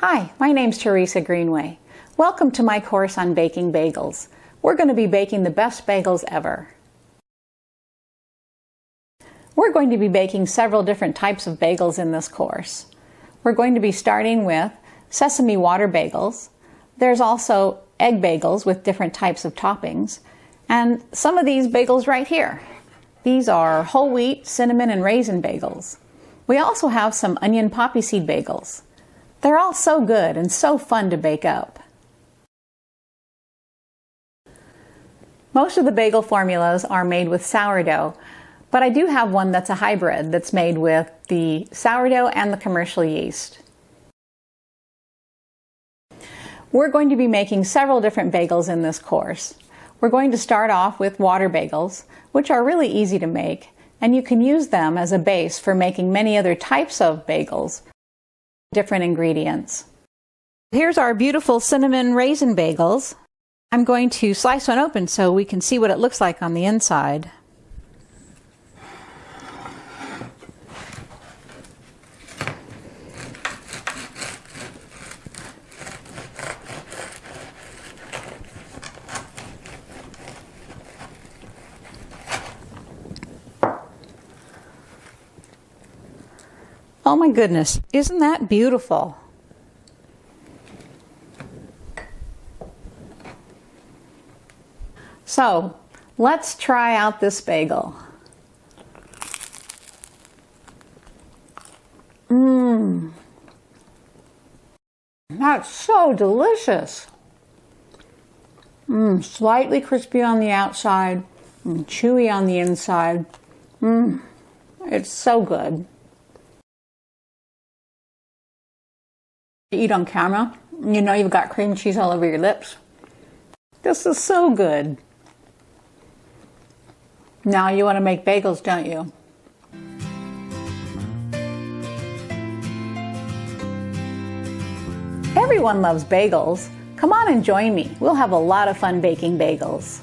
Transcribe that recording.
Hi, my name's Teresa Greenway. Welcome to my course on baking bagels. We're going to be baking the best bagels ever. We're going to be baking several different types of bagels in this course. We're going to be starting with sesame water bagels. There's also egg bagels with different types of toppings. And some of these bagels right here. These are whole wheat, cinnamon, and raisin bagels. We also have some onion poppy seed bagels. They're all so good and so fun to bake up. Most of the bagel formulas are made with sourdough, but I do have one that's a hybrid that's made with the sourdough and the commercial yeast. We're going to be making several different bagels in this course. We're going to start off with water bagels, which are really easy to make, and you can use them as a base for making many other types of bagels. Different ingredients. Here's our beautiful cinnamon raisin bagels. I'm going to slice one open so we can see what it looks like on the inside. Oh my goodness, isn't that beautiful? So, let's try out this bagel. That's so delicious. Slightly crispy on the outside and chewy on the inside. It's so good. You eat on camera, you know you've got cream cheese all over your lips. This is so good. Now you want to make bagels, don't you? Everyone loves bagels. Come on and join me. We'll have a lot of fun baking bagels.